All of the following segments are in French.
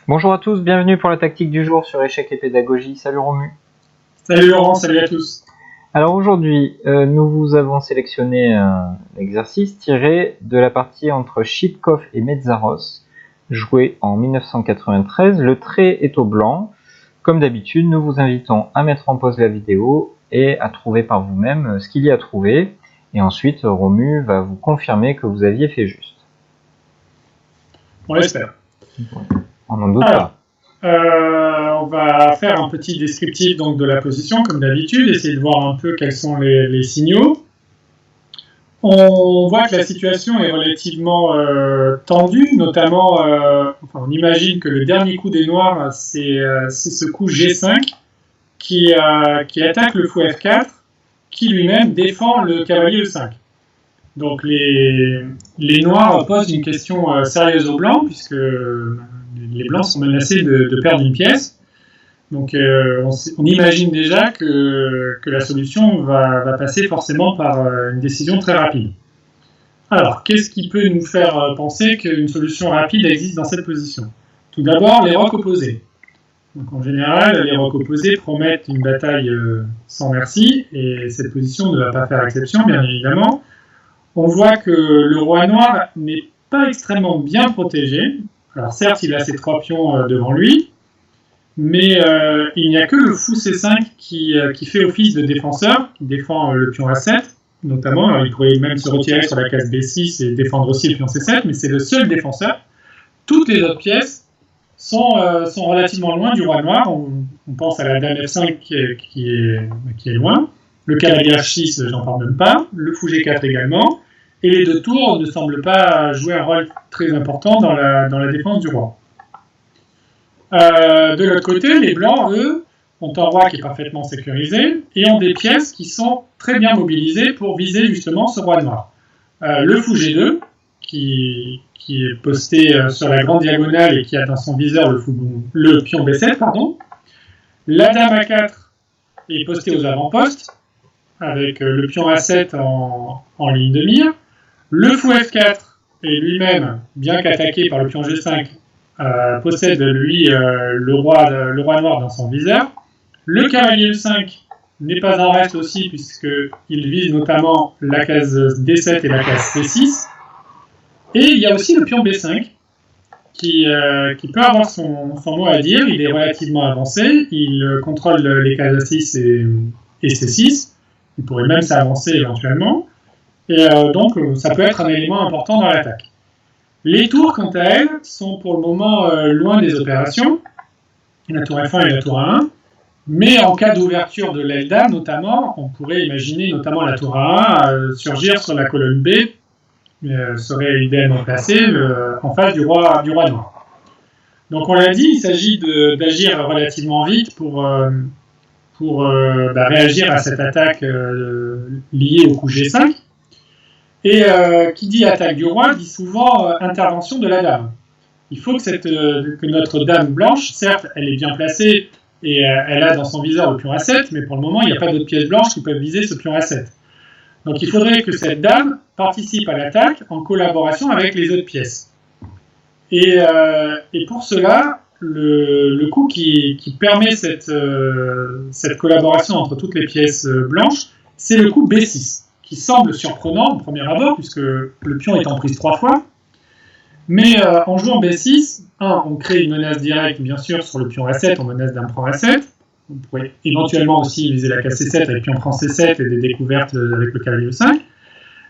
Bonjour à tous, bienvenue pour la tactique du jour sur échec et pédagogie. Salut Romu. Salut Laurent, salut à tous. Alors aujourd'hui, nous vous avons sélectionné un exercice tiré de la partie entre Chipkov et Mészáros, joué en 1993. Le trait est au blanc. Comme d'habitude, nous vous invitons à mettre en pause la vidéo et à trouver par vous-même ce qu'il y a trouvé. Et ensuite, Romu va vous confirmer que vous aviez fait juste. On l'espère. On n'en doute pas. On va faire un petit descriptif donc, de la position, comme d'habitude, essayer de voir un peu quels sont les signaux. On voit que la situation est relativement tendue, notamment, on imagine que le dernier coup des Noirs, c'est ce coup G5 qui attaque le fou F4, qui lui-même défend le cavalier E5. Donc les Noirs posent une question sérieuse aux Blancs, puisque les Blancs sont menacés de perdre une pièce. Donc on imagine déjà que la solution va passer forcément par une décision très rapide. Alors, qu'est-ce qui peut nous faire penser qu'une solution rapide existe dans cette position? Tout d'abord, les rocs opposés. Donc en général, les rocs opposés promettent une bataille sans merci, et cette position ne va pas faire exception, bien évidemment. On voit que le roi noir n'est pas extrêmement bien protégé. Alors certes, il a ses 3 pions devant lui, mais il n'y a que le fou C5 qui fait office de défenseur, qui défend le pion A7, notamment. Alors, il pourrait même se retirer sur la case B6 et défendre aussi le pion C7, mais c'est le seul défenseur. Toutes les autres pièces sont relativement loin du roi noir. On pense à la dame F5 qui est loin. Le cavalier H6, j'en parle même pas. Le fou G4 également. Et les 2 tours ne semblent pas jouer un rôle très important dans la défense du roi. De l'autre côté, les blancs, eux, ont un roi qui est parfaitement sécurisé et ont des pièces qui sont très bien mobilisées pour viser justement ce roi noir. Le fou G2, qui est posté sur la grande diagonale et qui a dans son viseur le pion B7, pardon. La dame A4 est postée aux avant-postes, avec le pion A7 en ligne de mire. Le fou F4 est lui-même, bien qu'attaqué par le pion G5, possède lui le roi noir dans son viseur. Le cavalier E5 n'est pas en reste aussi, puisqu'il vise notamment la case D7 et la case C6. Et il y a aussi le pion B5 qui peut avoir son mot à dire. Il est relativement avancé, il contrôle les cases A6 et C6. Il pourrait même s'avancer éventuellement. Et donc, ça peut être un élément important dans l'attaque. Les tours, quant à elles, sont pour le moment loin des opérations, la tour F1 et la tour A1, mais en cas d'ouverture de l'aile dame, notamment, on pourrait imaginer notamment la tour A1 surgir sur la colonne B, serait idéalement placée en face du roi noir. Donc on l'a dit, il s'agit d'agir relativement vite pour réagir à cette attaque liée au coup G5. Et qui dit attaque du roi dit souvent intervention de la dame. Il faut que notre dame blanche, certes, elle est bien placée et elle a dans son viseur le pion A7, mais pour le moment, il n'y a pas d'autres pièces blanches qui peuvent viser ce pion A7. Donc il faudrait que cette dame participe à l'attaque en collaboration avec les autres pièces. Et pour cela, le coup qui permet cette collaboration entre toutes les pièces blanches, c'est le coup B6. Qui semble surprenant au premier abord, puisque le pion est en prise 3 fois. Mais en jouant B6, on crée une menace directe, bien sûr, sur le pion A7, on menace dame prend A7. On pourrait éventuellement aussi viser la case C7 avec pion prend C7 et des découvertes avec le cavalier E5.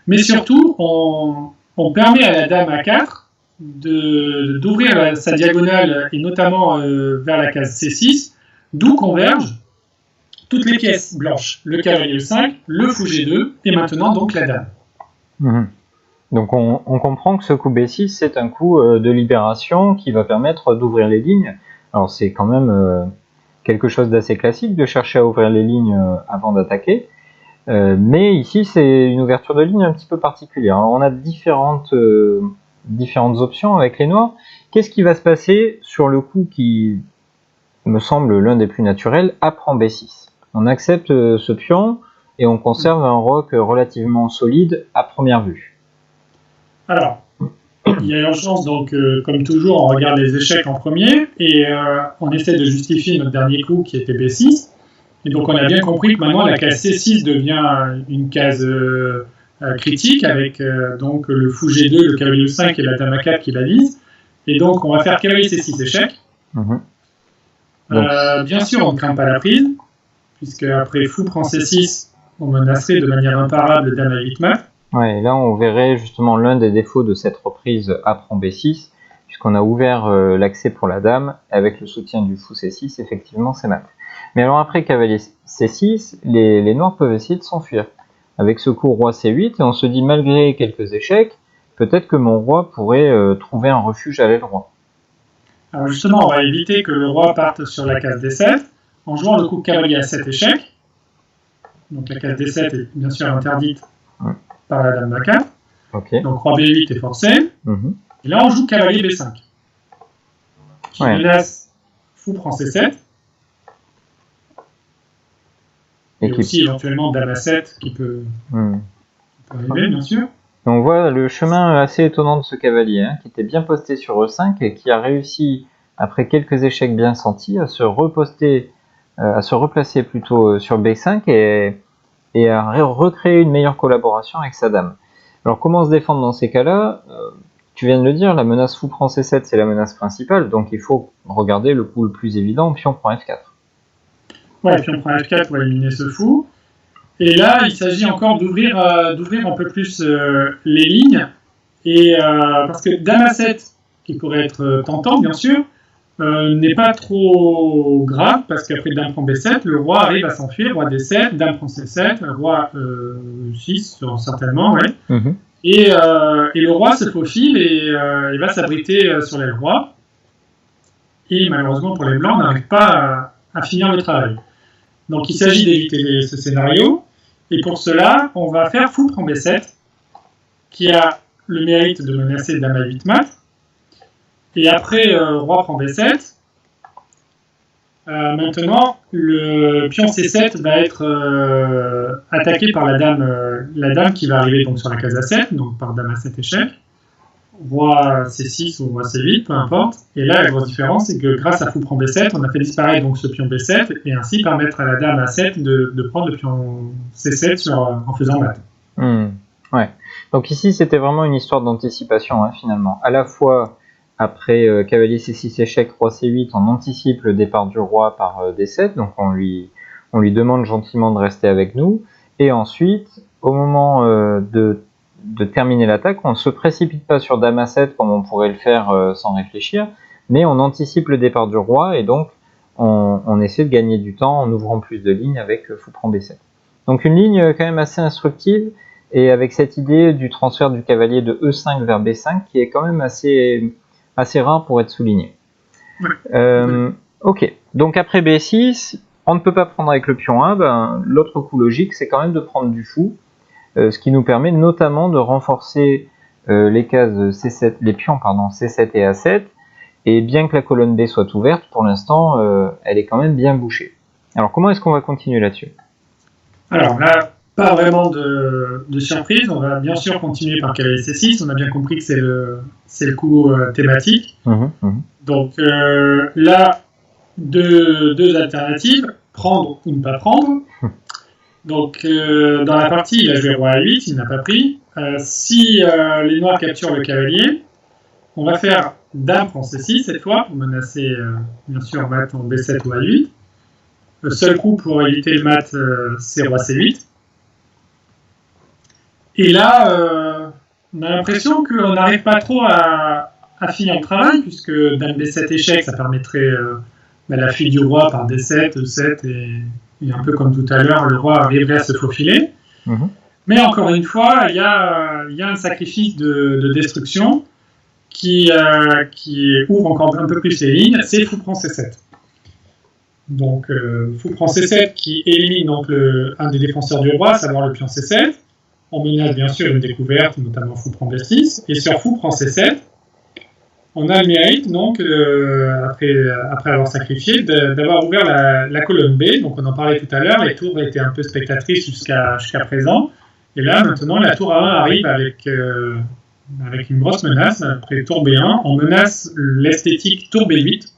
Mais surtout, on permet à la dame A4 d'ouvrir sa diagonale, et notamment vers la case C6, d'où convergent toutes les pièces blanches, le cavalier E5, le fou G2, et maintenant donc la dame. Donc on comprend que ce coup B6, c'est un coup de libération qui va permettre d'ouvrir les lignes. Alors c'est quand même quelque chose d'assez classique de chercher à ouvrir les lignes avant d'attaquer. Mais ici, c'est une ouverture de ligne un petit peu particulière. Alors on a différentes options avec les noirs. Qu'est-ce qui va se passer sur le coup qui me semble l'un des plus naturels, A prend B6? On accepte ce pion et on conserve un roc relativement solide à première vue. Alors, il y a urgence, donc comme toujours, on regarde les échecs en premier et on essaie de justifier notre dernier coup qui était B6. Et donc on a bien compris que maintenant la case C6 devient une case critique avec donc le fou G2, le cavalier E5 et la dame A4 qui la vise. Et donc on va faire cavalier C6 échec. Bien sûr, on ne craint pas la prise, puisque après fou prend C6, on menacerait de manière imparable dame A8 mat. Ouais, et là on verrait justement l'un des défauts de cette reprise A prend B6, puisqu'on a ouvert l'accès pour la dame, avec le soutien du fou C6, effectivement c'est mat. Mais alors après cavalier C6, les noirs peuvent essayer de s'enfuir, avec ce coup roi C8, et on se dit malgré quelques échecs, peut-être que mon roi pourrait trouver un refuge à l'aile roi. Alors justement, on va éviter que le roi parte sur la case D7, en jouant le coup cavalier A7 échec. Donc la case D7 est bien sûr interdite par la dame A4. Okay. Donc roi B8 est forcé. Et là, on joue cavalier B5. Qui menace fou prend C7. Et aussi éventuellement dame A7 qui peut arriver, bien sûr. On voit le chemin assez étonnant de ce cavalier, qui était bien posté sur E5 et qui a réussi, après quelques échecs bien sentis, à se replacer plutôt sur B5 et à recréer une meilleure collaboration avec sa dame. Alors comment se défendre dans ces cas-là ? Tu viens de le dire, la menace fou prend C7, c'est la menace principale, donc il faut regarder le coup le plus évident, pion prend F4. Ouais, pion prend F4 pour éliminer ce fou. Et là, il s'agit encore d'ouvrir un peu plus les lignes, et parce que dame A7, qui pourrait être tentant, bien sûr, n'est pas trop grave, parce qu'après dame prend B7, le roi arrive à s'enfuir, roi D7, dame prend C7, roi 6, certainement, ouais. Et le roi se faufile et il va s'abriter sur l'aile roi. Et malheureusement pour les blancs, on n'arrive pas à finir le travail. Donc il s'agit d'éviter ce scénario. Et pour cela, on va faire fou prend B7, qui a le mérite de menacer dame A8 mat. Et après roi prend B7, maintenant le pion C7 va être attaqué par la dame qui va arriver donc sur la case A7, donc par dame A7 échec. Roi C6 ou roi C8, peu importe. Et là, la grosse différence, c'est que grâce à fou prend B7, on a fait disparaître donc ce pion B7 et ainsi permettre à la dame A7 de prendre le pion C7 en faisant mat. Ouais. Donc ici, c'était vraiment une histoire d'anticipation, finalement. À la fois, après cavalier C6 échec, roi C8, on anticipe le départ du roi par D7, donc on lui demande gentiment de rester avec nous. Et ensuite, au moment de terminer l'attaque, on ne se précipite pas sur dame A7 comme on pourrait le faire sans réfléchir, mais on anticipe le départ du roi et donc on essaie de gagner du temps en ouvrant plus de lignes avec fou prend B7. Donc une ligne quand même assez instructive et avec cette idée du transfert du cavalier de E5 vers B5 qui est quand même assez rare pour être souligné. Ok, donc après B6, on ne peut pas prendre avec le pion 1, l'autre coup logique c'est quand même de prendre du fou. Ce qui nous permet notamment de renforcer les cases C7, les pions C7 et A7, et bien que la colonne B soit ouverte, pour l'instant, elle est quand même bien bouchée. Alors comment est-ce qu'on va continuer là-dessus ? Alors là, pas vraiment de surprise, on va bien sûr continuer par cavalier C6, on a bien compris que c'est le coup thématique. Donc là, deux alternatives, prendre ou ne pas prendre. Donc, dans la partie, il a joué roi A8, il n'a pas pris. Si les noirs capturent le cavalier, on va faire dame prend C6 cette fois, pour menacer, bien sûr, mat en B7 ou A8. Le seul coup pour éviter le mat, c'est roi C8. Et là, on a l'impression qu'on n'arrive pas trop à finir le travail, puisque dame B7 échec, ça permettrait la fuite du roi par D7, E7 et un peu comme tout à l'heure, le roi arriverait à se faufiler. Mais encore une fois, il y a un sacrifice de destruction qui ouvre encore un peu plus les lignes, c'est fou prend C7. Donc fou prend C7 qui élimine donc un des défenseurs du roi, à savoir le pion C7. On menace bien sûr une découverte, notamment fou prend B6. Et sur fou prend C7, on a le mérite, donc, après avoir sacrifié, d'avoir ouvert la colonne B. Donc, on en parlait tout à l'heure, les tours étaient un peu spectatrices jusqu'à présent. Et là, maintenant, la tour A1 arrive avec avec une grosse menace. Après tour B1, on menace l'esthétique tour B8.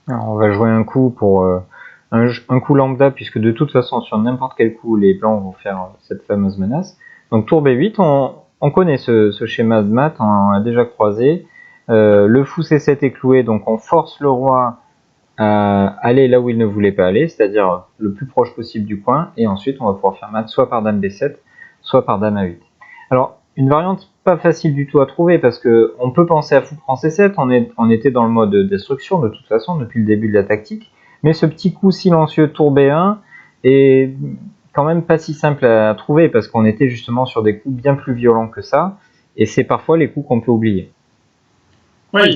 Alors, on va jouer un coup pour un coup lambda, puisque de toute façon, sur n'importe quel coup, les blancs vont faire cette fameuse menace. Donc tour B8, on connaît ce schéma de maths, on l'a déjà croisé. Le fou C7 est cloué, donc on force le roi à aller là où il ne voulait pas aller, c'est-à-dire le plus proche possible du coin, et ensuite on va pouvoir faire mat soit par dame B7, soit par dame A8. Alors, une variante pas facile du tout à trouver, parce que on peut penser à fou prend C7, on était dans le mode destruction de toute façon depuis le début de la tactique, mais ce petit coup silencieux tour B1 est quand même pas si simple à trouver, parce qu'on était justement sur des coups bien plus violents que ça, et c'est parfois les coups qu'on peut oublier. Ouais,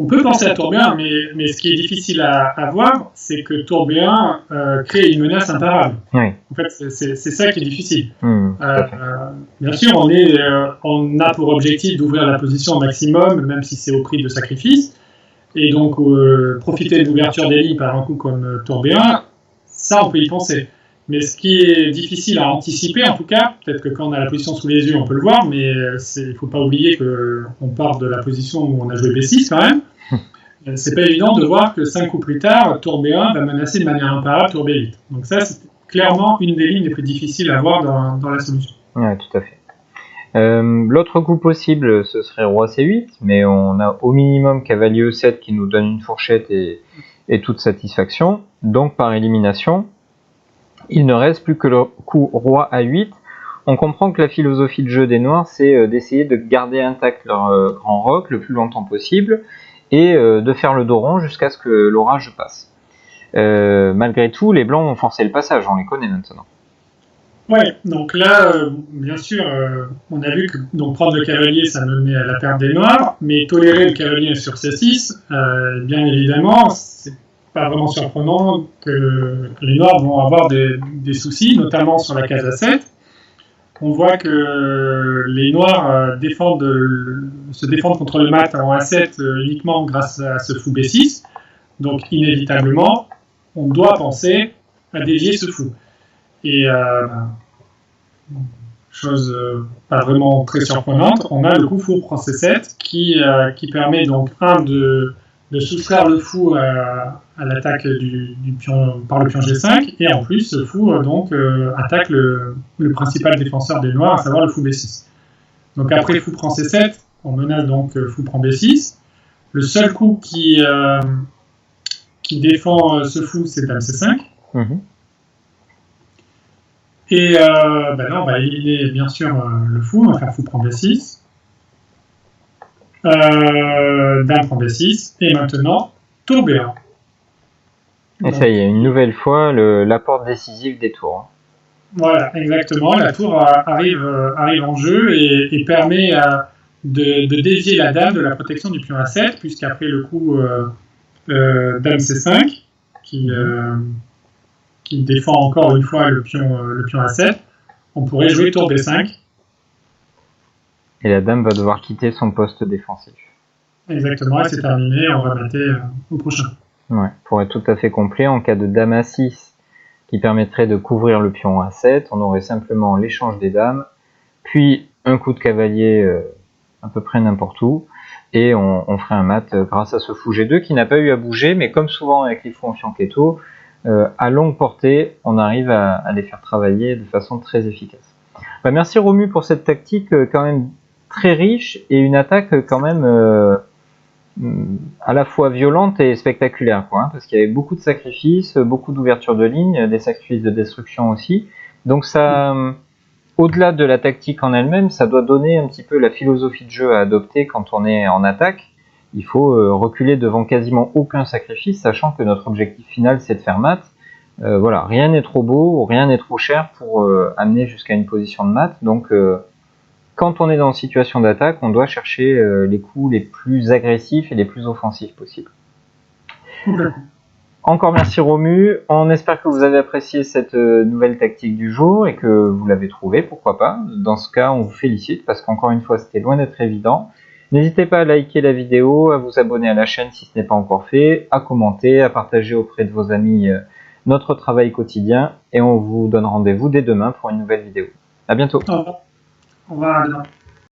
on peut penser à tour B1, mais ce qui est difficile à voir, c'est que tour B1 crée une menace imparable. Oui. En fait, c'est ça qui est difficile. Tout à fait. Bien sûr, on a pour objectif d'ouvrir la position au maximum, même si c'est au prix de sacrifice. Et donc, profiter de l'ouverture des lignes par un coup comme tour B1, ça, on peut y penser. Mais ce qui est difficile à anticiper, en tout cas, peut-être que quand on a la position sous les yeux, on peut le voir, mais il ne faut pas oublier qu'on part de la position où on a joué B6 quand même. C'est pas évident de voir que 5 coups plus tard, tour B1 va menacer de manière imparable tour B8. Donc ça, c'est clairement une des lignes les plus difficiles à voir dans la solution. Oui, tout à fait. L'autre coup possible, ce serait roi C8, mais on a au minimum cavalier E7 qui nous donne une fourchette et toute satisfaction. Donc par élimination, il ne reste plus que le coup roi A8. On comprend que la philosophie de jeu des noirs, c'est d'essayer de garder intact leur grand roc le plus longtemps possible et de faire le dos rond jusqu'à ce que l'orage passe. Malgré tout, les blancs ont forcé le passage, on les connaît maintenant. Ouais, donc là, bien sûr, on a vu que donc, prendre le cavalier, ça menait à la perte des noirs, mais tolérer le cavalier sur C6, bien évidemment, c'est pas vraiment surprenant que les noirs vont avoir des soucis, notamment sur la case A7. On voit que les noirs se défendent contre le mat en A7 uniquement grâce à ce fou B6, donc inévitablement, on doit penser à dévier ce fou. Et chose pas vraiment très surprenante, on a le coup fou prend C7 qui permet donc de soustraire le fou à l'attaque du pion par le pion G5 et en plus ce fou attaque le principal défenseur des noirs, à savoir le fou B6. Donc après fou prend C7, on menace donc fou prend B6. Le seul coup qui défend ce fou, c'est dame C5. Et là, on va éliminer bien sûr le fou, on va faire fou prend B6. Dame prend B6. Et maintenant, tour B1. Et ça y est, une nouvelle fois, l'apport décisif des tours. Voilà, exactement. La tour arrive en jeu et permet de dévier la dame de la protection du pion A7, puisqu'après le coup dame C5, qui défend encore une fois le pion A7, on pourrait jouer tour B5. Et la dame va devoir quitter son poste défensif. Exactement, et c'est terminé, on va mater au prochain. Ouais, pour être tout à fait complet, en cas de dame A6 qui permettrait de couvrir le pion A7, on aurait simplement l'échange des dames, puis un coup de cavalier à peu près n'importe où, et on ferait un mat grâce à ce fou G2 qui n'a pas eu à bouger, mais comme souvent avec les fous en fianchetto, à longue portée, on arrive à les faire travailler de façon très efficace. Bah, merci Romu pour cette tactique quand même très riche et une attaque quand même à la fois violente et spectaculaire, quoi, parce qu'il y avait beaucoup de sacrifices, beaucoup d'ouverture de ligne, des sacrifices de destruction aussi. Donc ça, au-delà de la tactique en elle-même, ça doit donner un petit peu la philosophie de jeu à adopter quand on est en attaque. Il faut reculer devant quasiment aucun sacrifice, sachant que notre objectif final c'est de faire mat. Voilà, rien n'est trop beau, rien n'est trop cher pour amener jusqu'à une position de mat. Donc quand on est dans une situation d'attaque, on doit chercher les coups les plus agressifs et les plus offensifs possibles. Encore merci Romu, on espère que vous avez apprécié cette nouvelle tactique du jour et que vous l'avez trouvée, pourquoi pas. Dans ce cas, on vous félicite parce qu'encore une fois, c'était loin d'être évident. N'hésitez pas à liker la vidéo, à vous abonner à la chaîne si ce n'est pas encore fait, à commenter, à partager auprès de vos amis notre travail quotidien et on vous donne rendez-vous dès demain pour une nouvelle vidéo. À bientôt. Au revoir. Au revoir.